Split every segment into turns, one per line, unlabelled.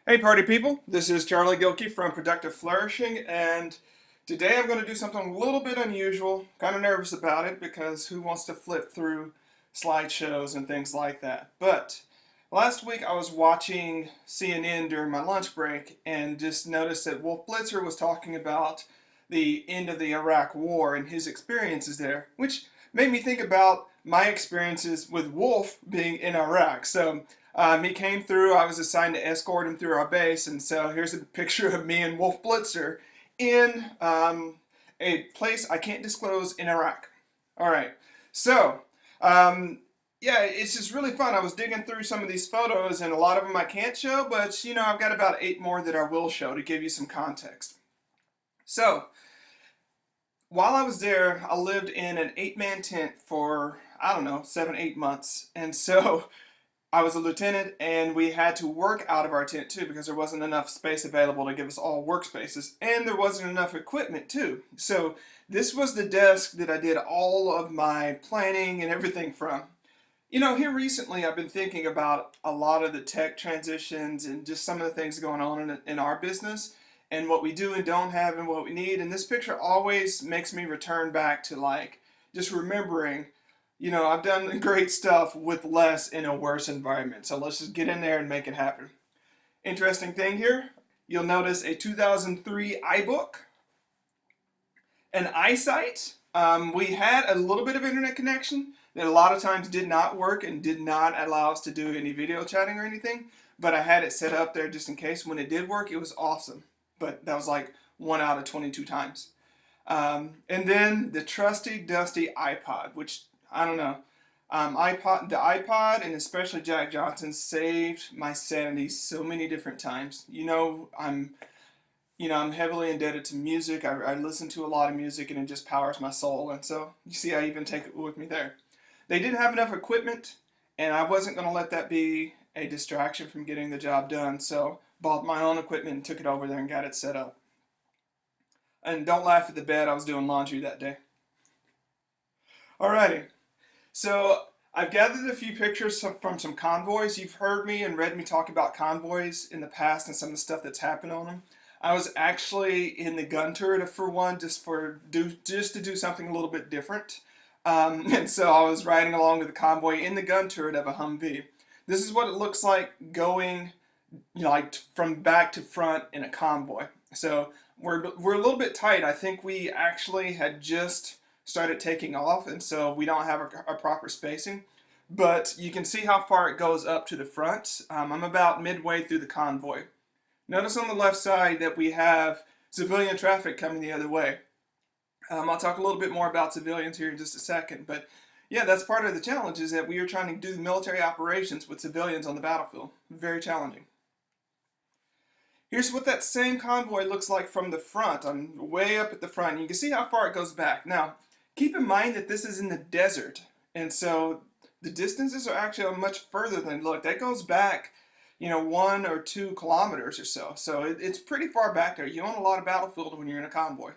Hey party people, this is Charlie Gilkey from Productive Flourishing, and today I'm going to do something a little bit unusual. Kind of nervous about it because who wants to flip through slideshows and things like that. But last week I was watching CNN during my lunch break and just noticed that Wolf Blitzer was talking about the end of the Iraq War and his experiences there, which made me think about my experiences with Wolf being in Iraq. He came through. I was assigned to escort him through our base, and so here's a picture of me and Wolf Blitzer in a place I can't disclose in Iraq. All right, so yeah, it's just really fun. I was digging through some of these photos, and a lot of them I can't show, but I've got about 8 more that I will show to give you some context. So while I was there, I lived in an 8-man tent for, I don't know, 7, 8 months, and so I was a lieutenant, and we had to work out of our tent too because there wasn't enough space available to give us all workspaces, and there wasn't enough equipment too. So this was the desk that I did all of my planning and everything from. Here recently I've been thinking about a lot of the tech transitions and just some of the things going on in our business and what we do and don't have and what we need. And this picture always makes me return back to just remembering I've done great stuff with less in a worse environment. So let's just get in there and make it happen. Interesting thing here, you'll notice a 2003 iBook, an iSight. We had a little bit of internet connection that a lot of times did not work and did not allow us to do any video chatting or anything, but I had it set up there just in case. When it did work, it was awesome, but that was like 1 out of 22 times. And then the trusty, dusty iPod, which I don't know. The iPod, and especially Jack Johnson, saved my sanity so many different times. I'm heavily indebted to music. I listen to a lot of music, and it just powers my soul. And so you see, I even take it with me there. They didn't have enough equipment, and I wasn't going to let that be a distraction from getting the job done. So bought my own equipment and took it over there and got it set up. And don't laugh at the bed. I was doing laundry that day. Alrighty. So I've gathered a few pictures from some convoys. You've heard me and read me talk about convoys in the past and some of the stuff that's happened on them. I was actually in the gun turret for one, just to do something a little bit different. And so I was riding along with the convoy in the gun turret of a Humvee. This is what it looks like going, like from back to front in a convoy. So we're a little bit tight. I think we actually had just started taking off, and so we don't have a proper spacing. But you can see how far it goes up to the front. I'm about midway through the convoy. Notice on the left side that we have civilian traffic coming the other way. I'll talk a little bit more about civilians here in just a second, but yeah, that's part of the challenge, is that we are trying to do military operations with civilians on the battlefield. Very challenging. Here's what that same convoy looks like from the front. I'm way up at the front. You can see how far it goes back. Now, keep in mind that this is in the desert, and so the distances are actually much further than look. That goes back, 1 or 2 kilometers or so. So it's pretty far back there. You own a lot of battlefield when you're in a convoy.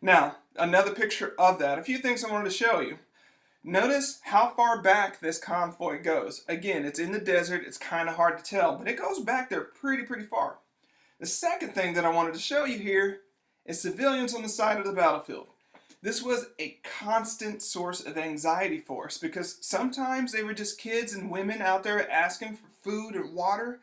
Now, another picture of that. A few things I wanted to show you. Notice how far back this convoy goes. Again, it's in the desert. It's kind of hard to tell, but it goes back there pretty far. The second thing that I wanted to show you here is civilians on the side of the battlefield. This was a constant source of anxiety for us because sometimes they were just kids and women out there asking for food or water.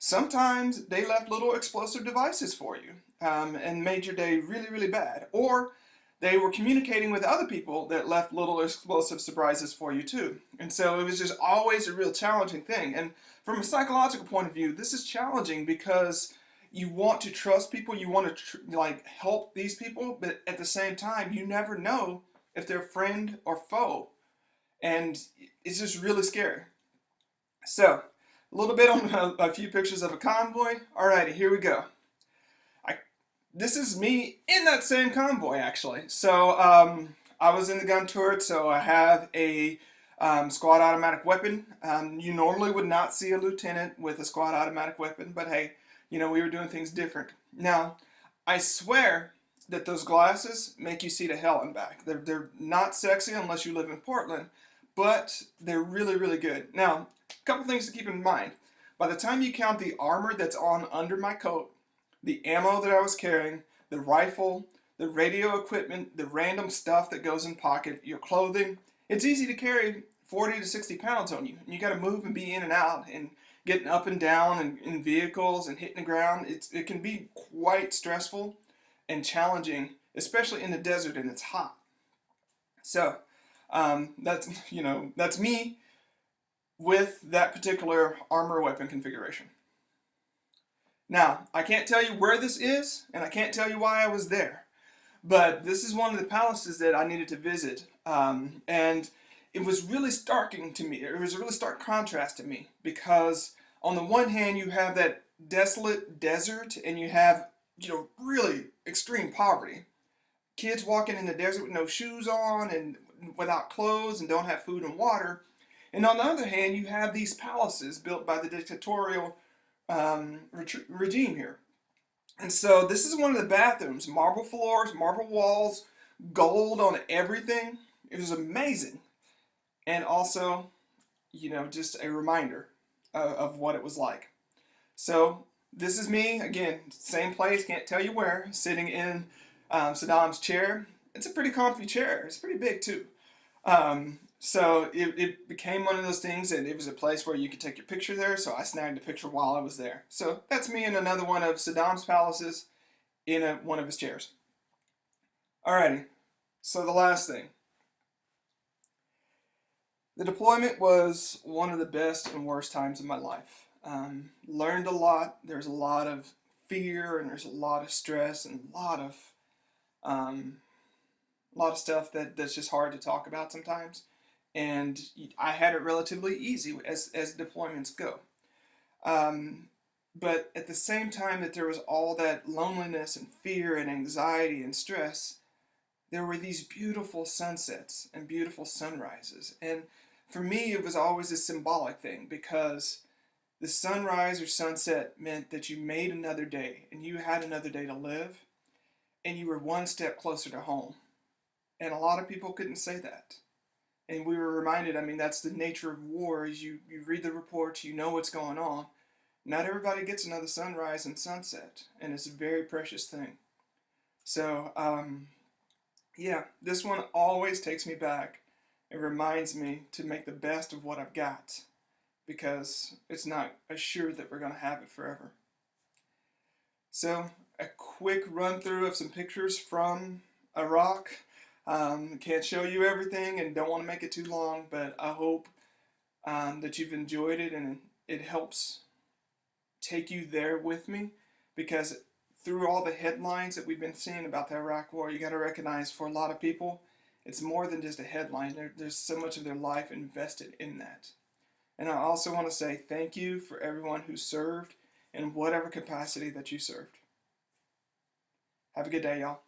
Sometimes they left little explosive devices for you and made your day really bad. Or they were communicating with other people that left little explosive surprises for you too. And so it was just always a real challenging thing. And from a psychological point of view, this is challenging because you want to trust people, you want to help these people, but at the same time, you never know if they're friend or foe. And it's just really scary. So, a little bit on a few pictures of a convoy. Alrighty, here we go. This is me in that same convoy, actually. So, I was in the gun turret, so I have a squad automatic weapon. You normally would not see a lieutenant with a squad automatic weapon, but hey, we were doing things different. Now, I swear that those glasses make you see to hell and back. They're not sexy unless you live in Portland, but they're really good. Now, a couple things to keep in mind. By the time you count the armor that's on under my coat, the ammo that I was carrying, the rifle, the radio equipment, the random stuff that goes in pocket, your clothing, it's easy to carry 40 to 60 pounds on you. And you got to move and be in and out and getting up and down and in vehicles and hitting the ground. It can be quite stressful and challenging, especially in the desert and it's hot. So that's me with that particular armor weapon configuration. Now, I can't tell you where this is, and I can't tell you why I was there, but this is one of the palaces that I needed to visit, and it was really starking to me. It was a really stark contrast to me because on the one hand you have that desolate desert, and you have really extreme poverty. Kids walking in the desert with no shoes on and without clothes and don't have food and water. And on the other hand, you have these palaces built by the dictatorial regime here. And so this is one of the bathrooms, marble floors, marble walls, gold on everything. It was amazing. And also, just a reminder of what it was like. So this is me, again, same place, can't tell you where, sitting in Saddam's chair. It's a pretty comfy chair. It's pretty big too. So it became one of those things, and it was a place where you could take your picture there, so I snagged a picture while I was there. So that's me in another one of Saddam's palaces in one of his chairs. Alrighty, so the last thing. The deployment was one of the best and worst times of my life. Learned a lot. There's a lot of fear, and there's a lot of stress, and a lot of stuff that's just hard to talk about sometimes. And I had it relatively easy as deployments go. But at the same time that there was all that loneliness and fear and anxiety and stress, there were these beautiful sunsets and beautiful sunrises. And for me, it was always a symbolic thing, because the sunrise or sunset meant that you made another day and you had another day to live, and you were one step closer to home. And a lot of people couldn't say that. And we were reminded, that's the nature of war, is you read the reports, you know what's going on. Not everybody gets another sunrise and sunset, and it's a very precious thing. So, this one always takes me back. It reminds me to make the best of what I've got, because it's not assured that we're going to have it forever. So, a quick run through of some pictures from Iraq. Can't show you everything and don't want to make it too long, but I hope that you've enjoyed it and it helps take you there with me, because through all the headlines that we've been seeing about the Iraq War, you got to recognize, for a lot of people, it's more than just a headline. There's so much of their life invested in that. And I also want to say thank you for everyone who served in whatever capacity that you served. Have a good day, y'all.